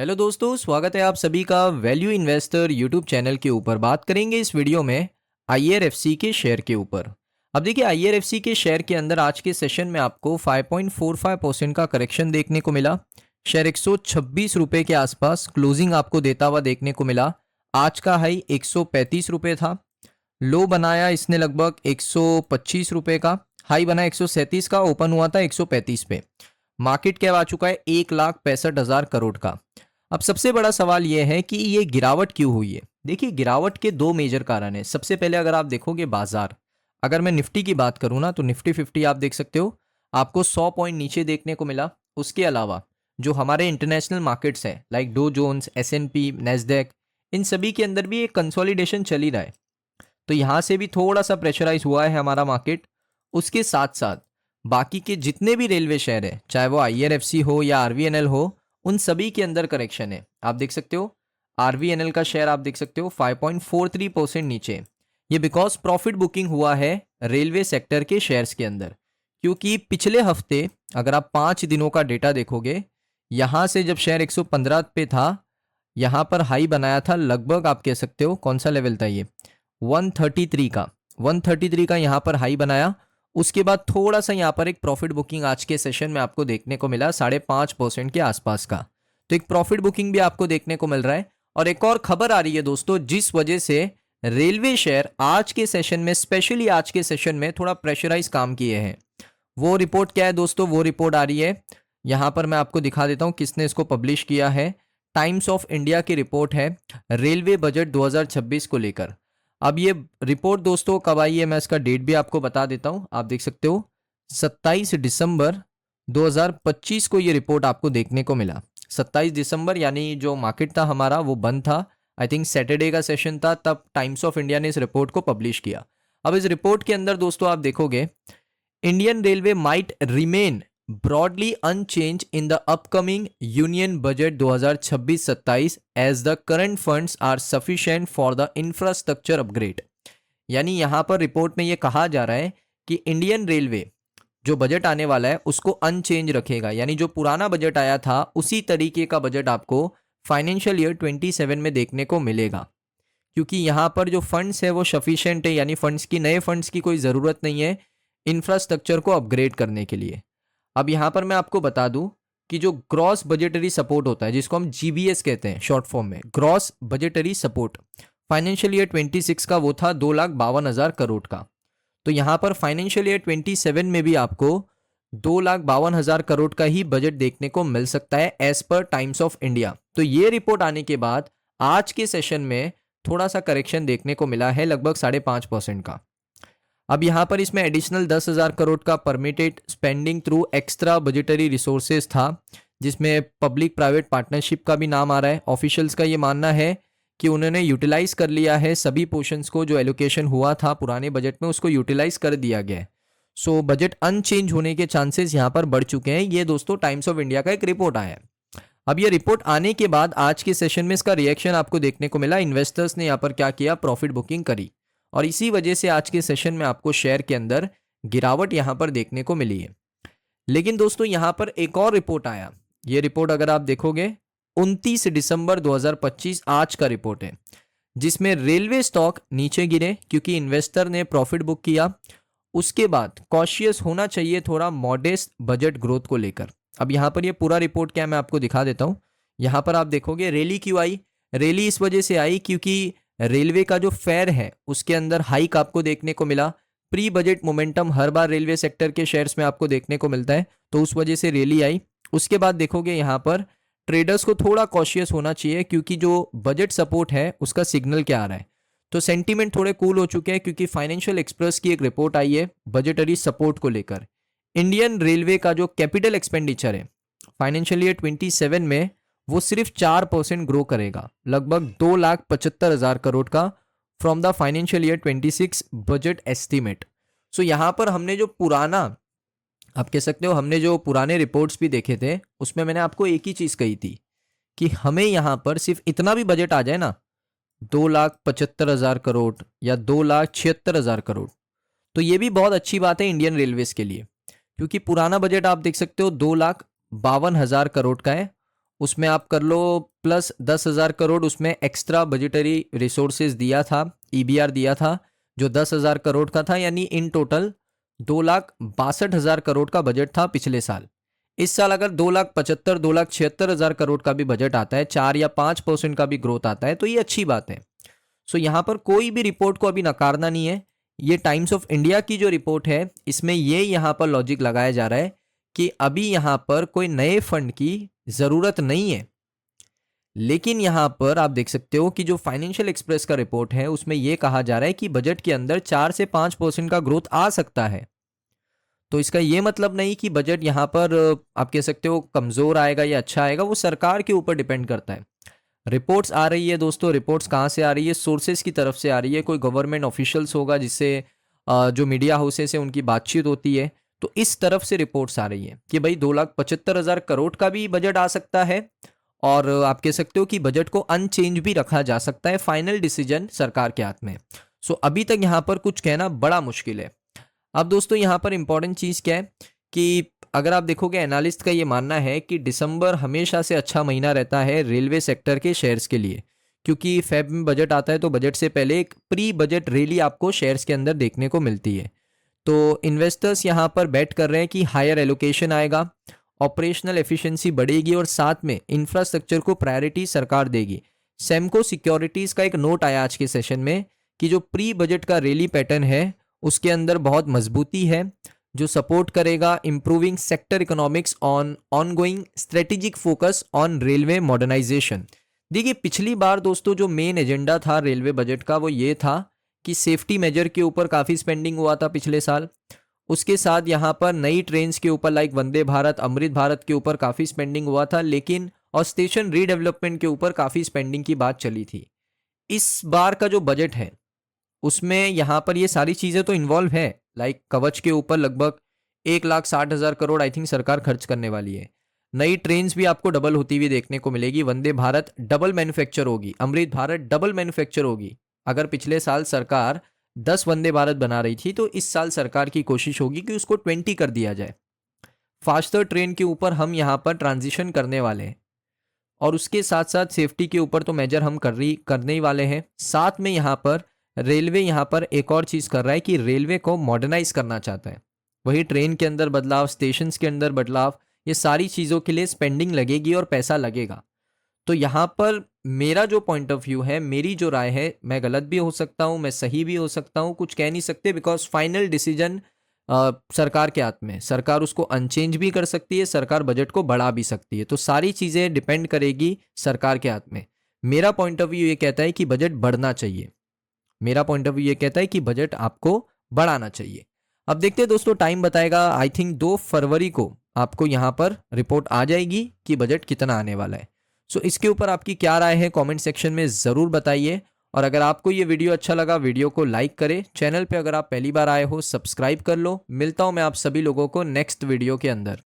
Hello दोस्तों, स्वागत है आप सभी का वैल्यू इन्वेस्टर यूट्यूब चैनल के ऊपर। बात करेंगे इस वीडियो में आईआरएफसी के शेयर के ऊपर। अब देखिए, आईआरएफसी के शेयर के अंदर आज के सेशन में आपको 5.45% का करेक्शन देखने को मिला। शेयर 126 रुपये के आसपास क्लोजिंग आपको देता हुआ देखने को मिला। आज का हाई 135 रुपये था। लो बनाया इसने लगभग 125 रुपये का। हाई बना 137 का, ओपन हुआ था 135 पे। मार्केट कैप आ चुका है 1,65,000 करोड़ का। अब सबसे बड़ा सवाल यह है कि ये गिरावट क्यों हुई है। देखिए, गिरावट के दो मेजर कारण हैं। सबसे पहले अगर आप देखोगे बाजार, अगर मैं निफ्टी की बात करूं ना, तो निफ्टी 50 आप देख सकते हो, आपको 100 पॉइंट नीचे देखने को मिला। उसके अलावा जो हमारे इंटरनेशनल मार्केट्स हैं like Dow Jones, S and P, Nasdaq, इन सभी के अंदर भी एक कंसोलिडेशन चल ही रहा है। तो यहाँ से भी थोड़ा सा प्रेशराइज हुआ है हमारा मार्केट। उसके साथ साथ बाकी के जितने भी रेलवे शेयर है, चाहे वो आईआरएफसी हो या आरवीएनएल हो, उन सभी के अंदर करेक्शन है। आप देख सकते हो आरवीएनएल का शेयर, आप देख सकते हो 5.43% नीचे। ये बिकॉज प्रॉफिट बुकिंग हुआ है रेलवे सेक्टर के शेयर्स के अंदर। क्योंकि पिछले हफ्ते अगर आप 5 दिनों का डेटा देखोगे, यहाँ से जब शेयर 115 पे था, यहाँ पर हाई बनाया था लगभग, आप कह सकते हो कौन सा लेवल था ये, 133 का यहाँ पर हाई बनाया। उसके बाद थोड़ा सा यहाँ पर एक प्रॉफिट बुकिंग आज के सेशन में आपको देखने को मिला 5.5% के आसपास का। तो एक प्रॉफिट बुकिंग भी आपको देखने को मिल रहा है। और एक और खबर आ रही है दोस्तों, जिस वजह से रेलवे शेयर आज के सेशन में, स्पेशली आज के सेशन में थोड़ा प्रेशराइज काम किए हैं। वो रिपोर्ट क्या है दोस्तों? वो रिपोर्ट आ रही है, यहाँ पर मैं आपको दिखा देता हूँ किसने इसको पब्लिश किया है। टाइम्स ऑफ इंडिया की रिपोर्ट है रेलवे बजट 2026 को लेकर। अब ये रिपोर्ट दोस्तों कब आई है, मैं इसका डेट भी आपको बता देता हूं। आप देख सकते हो 27 दिसंबर 2025 को ये रिपोर्ट आपको देखने को मिला। 27 दिसंबर यानी जो मार्केट था हमारा वो बंद था। आई थिंक सैटरडे का सेशन था, तब टाइम्स ऑफ इंडिया ने इस रिपोर्ट को पब्लिश किया। अब इस रिपोर्ट के अंदर दोस्तों आप देखोगे, Indian railway might remain broadly unchanged in the upcoming Union Budget 2026-27 as the current funds are sufficient for the infrastructure upgrade। यानी यहाँ पर रिपोर्ट में ये कहा जा रहा है कि इंडियन रेलवे जो बजट आने वाला है उसको अनचेंज रखेगा, यानी जो पुराना बजट आया था उसी तरीके का बजट आपको फाइनेंशियल ईयर 27 में देखने को मिलेगा। क्योंकि यहाँ पर जो फंड्स है वो सफिशिएंट है, यानी फंड्स की, नए फंड्स की कोई ज़रूरत नहीं है इंफ्रास्ट्रक्चर को अपग्रेड करने के लिए। अब यहाँ पर मैं आपको बता दूं कि जो ग्रॉस बजटरी सपोर्ट होता है, जिसको हम जीबीएस कहते हैं शॉर्ट फॉर्म में, gross budgetary support, financial year 26 का वो था 2,52,000 करोड़ का। तो यहाँ पर फाइनेंशियल ईयर 27 में भी आपको 2,52,000 करोड़ का ही बजट देखने को मिल सकता है as per times of India. तो ये रिपोर्ट आने के बाद आज के सेशन में थोड़ा सा करेक्शन देखने को मिला है, लगभग 5.5% का। अब यहाँ पर इसमें एडिशनल 10,000 करोड़ का permitted spending through extra budgetary resources था, जिसमें पब्लिक प्राइवेट पार्टनरशिप का भी नाम आ रहा है। ऑफिशियल्स का ये मानना है कि उन्होंने यूटिलाइज कर लिया है सभी पोर्शंस को, जो एलोकेशन हुआ था पुराने बजट में उसको यूटिलाइज कर दिया गया है। सो बजट अनचेंज होने के चांसेस यहाँ पर बढ़ चुके हैं। ये दोस्तों टाइम्स ऑफ इंडिया का एक रिपोर्ट आया है। अब ये रिपोर्ट आने के बाद आज के सेशन में इसका रिएक्शन आपको देखने को मिला। इन्वेस्टर्स ने यहाँ पर क्या किया, प्रॉफिट बुकिंग करी, और इसी वजह से आज के सेशन में आपको शेयर के अंदर गिरावट यहां पर देखने को मिली है। लेकिन दोस्तों यहां पर एक और रिपोर्ट आया। ये रिपोर्ट अगर आप देखोगे 29 दिसंबर 2025 आज का रिपोर्ट है, जिसमें रेलवे स्टॉक नीचे गिरे क्योंकि इन्वेस्टर ने प्रॉफिट बुक किया। उसके बाद कॉशियस होना चाहिए थोड़ा मॉडेस्ट बजट ग्रोथ को लेकर। अब यहां पर ये पूरा रिपोर्ट क्या मैं आपको दिखा देता हूं। यहां पर आप देखोगे रैली क्यों आई। रैली इस वजह से आई क्योंकि रेलवे का जो फेयर है उसके अंदर हाइक आपको देखने को मिला। प्री बजट मोमेंटम हर बार रेलवे सेक्टर के शेयर्स में आपको देखने को मिलता है, तो उस वजह से रैली आई। उसके बाद देखोगे यहाँ पर ट्रेडर्स को थोड़ा कॉशियस होना चाहिए, क्योंकि जो बजट सपोर्ट है उसका सिग्नल क्या आ रहा है। तो सेंटीमेंट थोड़े कूल हो चुके हैं, क्योंकि फाइनेंशियल एक्सप्रेस की एक रिपोर्ट आई है बजटरी सपोर्ट को लेकर। इंडियन रेलवे का जो कैपिटल एक्सपेंडिचर है फाइनेंशियल ईयर 27 में वो सिर्फ 4% ग्रो करेगा, लगभग 2,75,000 करोड़ का from the financial year 26 budget estimate. So यहाँ पर हमने जो पुराना, आप कह सकते हो हमने जो पुराने रिपोर्ट्स भी देखे थे, उसमें मैंने आपको एक ही चीज़ कही थी कि हमें यहाँ पर सिर्फ इतना भी बजट आ जाए ना, 2,75,000 करोड़ या 2,76,000 करोड़, तो ये भी बहुत अच्छी बात है इंडियन रेलवेज के लिए। क्योंकि पुराना बजट आप देख सकते हो 2,52,000 करोड़ का है, उसमें आप कर लो प्लस 10,000 करोड़ उसमें एक्स्ट्रा बजटरी रिसोर्सेज दिया था, ईबीआर दिया था जो 10,000 करोड़ का था, यानी इन टोटल 2,62,000 करोड़ का बजट था पिछले साल। इस साल अगर 2,75,000 2,76,000 करोड़ का भी बजट आता है, 4 या 5% का भी ग्रोथ आता है, तो ये अच्छी बात है। सो यहाँ पर कोई भी रिपोर्ट को अभी नकारना नहीं है। ये टाइम्स ऑफ इंडिया की जो रिपोर्ट है इसमें ये यहाँ पर लॉजिक लगाया जा रहा है कि अभी यहाँ पर कोई नए फंड की जरूरत नहीं है। लेकिन यहाँ पर आप देख सकते हो कि जो फाइनेंशियल एक्सप्रेस का रिपोर्ट है उसमें यह कहा जा रहा है कि बजट के अंदर 4 से 5% का ग्रोथ आ सकता है। तो इसका ये मतलब नहीं कि बजट यहाँ पर आप कह सकते हो कमजोर आएगा या अच्छा आएगा, वो सरकार के ऊपर डिपेंड करता है। रिपोर्ट्स आ रही है दोस्तों, रिपोर्ट्स कहाँ से आ रही है? सोर्सेज की तरफ से आ रही है, कोई गवर्नमेंट ऑफिशियल्स होगा जिससे जो मीडिया हाउसेस है उनकी बातचीत होती है, तो इस तरफ से रिपोर्ट्स आ रही है कि भाई 2,75,000 करोड़ का भी बजट आ सकता है और आप कह सकते हो कि बजट को अनचेंज भी रखा जा सकता है। फाइनल डिसीजन सरकार के हाथ में। सो अभी तक यहाँ पर कुछ कहना बड़ा मुश्किल है। अब दोस्तों यहाँ पर इंपॉर्टेंट चीज़ क्या है कि अगर आप देखोगे एनालिस्ट का ये मानना है कि दिसंबर हमेशा से अच्छा महीना रहता है रेलवे सेक्टर के शेयर्स के लिए, क्योंकि फेब में बजट आता है तो बजट से पहले एक प्री बजट रैली आपको शेयर्स के अंदर देखने को मिलती है। तो इन्वेस्टर्स यहाँ पर बेट कर रहे हैं कि हायर एलोकेशन आएगा, ऑपरेशनल एफिशिएंसी बढ़ेगी और साथ में इंफ्रास्ट्रक्चर को प्रायोरिटी सरकार देगी। सेमको सिक्योरिटीज़ का एक नोट आया आज के सेशन में कि जो प्री बजट का रैली पैटर्न है उसके अंदर बहुत मजबूती है, जो सपोर्ट करेगा improving sector economics on ongoing strategic focus on railway modernisation. देखिए पिछली बार दोस्तों जो मेन एजेंडा था रेलवे बजट का वो ये था कि सेफ्टी मेजर के ऊपर काफ़ी स्पेंडिंग हुआ था पिछले साल। उसके साथ यहाँ पर नई ट्रेन्स के ऊपर लाइक वंदे भारत, अमृत भारत के ऊपर काफ़ी स्पेंडिंग हुआ था, लेकिन और स्टेशन रीडेवलपमेंट के ऊपर काफ़ी स्पेंडिंग की बात चली थी। इस बार का जो बजट है उसमें यहाँ पर ये सारी चीज़ें तो इन्वॉल्व है, लाइक कवच के ऊपर लगभग 1,60,000 करोड़ आई थिंक सरकार खर्च करने वाली है। नई ट्रेन्स भी आपको डबल होती हुई देखने को मिलेगी, वंदे भारत डबल मैन्युफैक्चर होगी, अमृत भारत डबल मैन्युफैक्चर होगी। अगर पिछले साल सरकार 10 वंदे भारत बना रही थी तो इस साल सरकार की कोशिश होगी कि उसको 20 कर दिया जाए। फास्टर ट्रेन के ऊपर हम यहाँ पर ट्रांजिशन करने वाले हैं और उसके साथ साथ सेफ्टी के ऊपर तो मेजर हम करने ही वाले हैं। साथ में यहाँ पर रेलवे यहाँ पर एक और चीज़ कर रहा है कि रेलवे को मॉडर्नाइज करना चाहता है। वही ट्रेन के अंदर बदलाव, स्टेशंस के अंदर बदलाव, ये सारी चीज़ों के लिए स्पेंडिंग लगेगी और पैसा लगेगा। तो यहाँ पर मेरा जो पॉइंट ऑफ व्यू है, मेरी जो राय है, मैं गलत भी हो सकता हूँ, मैं सही भी हो सकता हूँ, कुछ कह नहीं सकते बिकॉज फाइनल डिसीजन सरकार के हाथ में। सरकार उसको अनचेंज भी कर सकती है, सरकार बजट को बढ़ा भी सकती है, तो सारी चीज़ें डिपेंड करेगी सरकार के हाथ में। मेरा पॉइंट ऑफ व्यू ये कहता है कि बजट बढ़ना चाहिए। मेरा पॉइंट ऑफ व्यू ये कहता है कि बजट आपको बढ़ाना चाहिए। अब देखते हैं दोस्तों, टाइम बताएगा। आई थिंक 2 फरवरी को आपको यहाँ पर रिपोर्ट आ जाएगी कि बजट कितना आने वाला है। सो इसके ऊपर आपकी क्या राय है कमेंट सेक्शन में ज़रूर बताइए। और अगर आपको ये वीडियो अच्छा लगा वीडियो को लाइक करें, चैनल पे अगर आप पहली बार आए हो सब्सक्राइब कर लो। मिलता हूँ मैं आप सभी लोगों को नेक्स्ट वीडियो के अंदर।